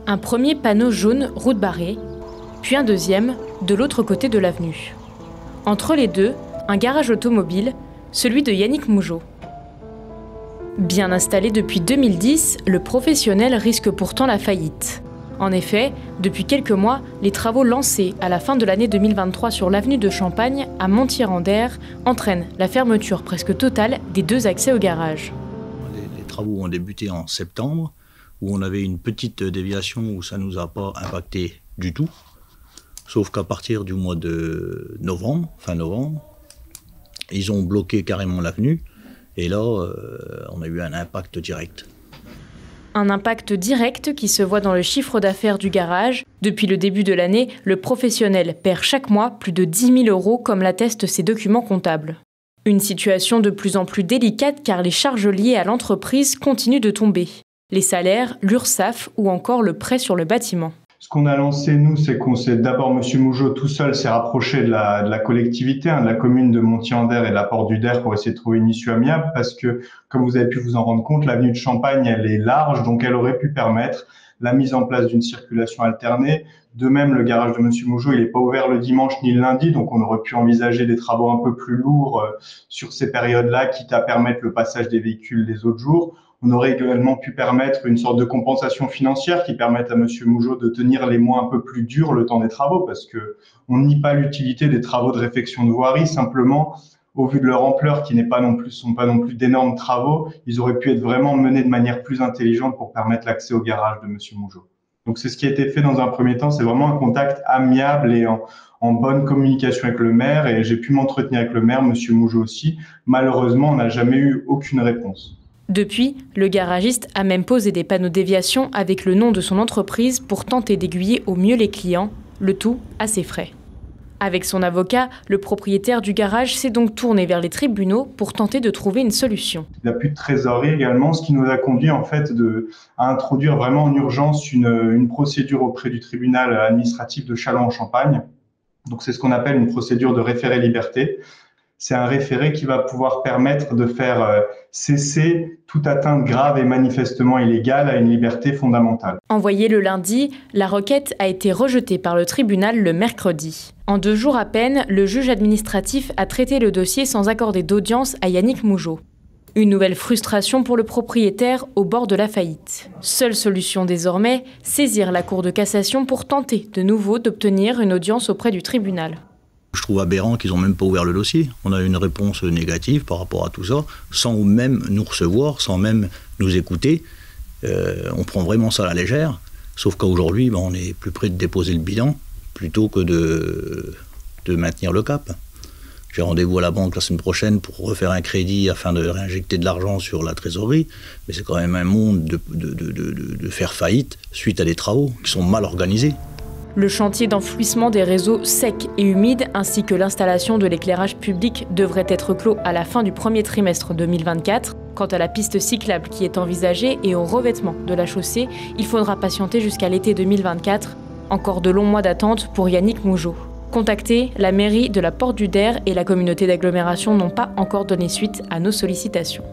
Un premier panneau jaune route barrée, puis un deuxième de l'autre côté de l'avenue. Entre les deux, un garage automobile, celui de Yannick Mougeot. Bien installé depuis 2010, le professionnel risque pourtant la faillite. En effet, depuis quelques mois, les travaux lancés à la fin de l'année 2023 sur l'avenue de Champagne, à Montier-en-Der, entraînent la fermeture presque totale des deux accès au garage. Les travaux ont débuté en septembre, où on avait une petite déviation où ça ne nous a pas impacté du tout. Sauf qu'à partir du mois de novembre, fin novembre, ils ont bloqué carrément l'avenue. Et là, on a eu un impact direct. Un impact direct qui se voit dans le chiffre d'affaires du garage. Depuis le début de l'année, le professionnel perd chaque mois plus de 10 000 € comme l'attestent ses documents comptables. Une situation de plus en plus délicate car les charges liées à l'entreprise continuent de tomber. Les salaires, l'URSSAF ou encore le prêt sur le bâtiment. Ce qu'on a lancé, nous, c'est qu'on s'est d'abord, M. Mougeot tout seul s'est rapproché de la collectivité, de la commune de Montier-en-Der et de la Porte du Der pour essayer de trouver une issue amiable parce que, comme vous avez pu vous en rendre compte, l'avenue de Champagne, elle est large, donc elle aurait pu permettre la mise en place d'une circulation alternée. De même, le garage de M. Mougeot, il n'est pas ouvert le dimanche ni le lundi, donc on aurait pu envisager des travaux un peu plus lourds sur ces périodes-là, quitte à permettre le passage des véhicules les autres jours. On aurait également pu permettre une sorte de compensation financière qui permette à M. Mougeot de tenir les mois un peu plus durs le temps des travaux, parce que on nie pas l'utilité des travaux de réfection de voirie. Simplement, au vu de leur ampleur, qui sont pas non plus d'énormes travaux, ils auraient pu être vraiment menés de manière plus intelligente pour permettre l'accès au garage de M. Mougeot. Donc c'est ce qui a été fait dans un premier temps. C'est vraiment un contact amiable et en bonne communication avec le maire. Et j'ai pu m'entretenir avec le maire, M. Mougeot aussi. Malheureusement, on n'a jamais eu aucune réponse. Depuis, le garagiste a même posé des panneaux déviation avec le nom de son entreprise pour tenter d'aiguiller au mieux les clients, le tout à ses frais. Avec son avocat, le propriétaire du garage s'est donc tourné vers les tribunaux pour tenter de trouver une solution. Il n'y a plus de trésorerie également, ce qui nous a conduit en fait à introduire vraiment en urgence une procédure auprès du tribunal administratif de Châlons-en-Champagne. Donc c'est ce qu'on appelle une procédure de référé liberté. C'est un référé qui va pouvoir permettre de faire cesser toute atteinte grave et manifestement illégale à une liberté fondamentale. Envoyée le lundi, la requête a été rejetée par le tribunal le mercredi. En 2 jours à peine, le juge administratif a traité le dossier sans accorder d'audience à Yannick Mougeot. Une nouvelle frustration pour le propriétaire au bord de la faillite. Seule solution désormais, saisir la Cour de cassation pour tenter de nouveau d'obtenir une audience auprès du tribunal. Je trouve aberrant qu'ils n'ont même pas ouvert le dossier. On a eu une réponse négative par rapport à tout ça, sans même nous recevoir, sans même nous écouter. On prend vraiment ça à la légère, sauf qu'aujourd'hui, on est plus près de déposer le bilan plutôt que de maintenir le cap. J'ai rendez-vous à la banque la semaine prochaine pour refaire un crédit afin de réinjecter de l'argent sur la trésorerie, mais c'est quand même un monde de faire faillite suite à des travaux qui sont mal organisés. Le chantier d'enfouissement des réseaux secs et humides ainsi que l'installation de l'éclairage public devrait être clos à la fin du premier trimestre 2024. Quant à la piste cyclable qui est envisagée et au revêtement de la chaussée, il faudra patienter jusqu'à l'été 2024. Encore de longs mois d'attente pour Yannick Mougeot. Contactés, la mairie de la Porte du Der et la communauté d'agglomération n'ont pas encore donné suite à nos sollicitations.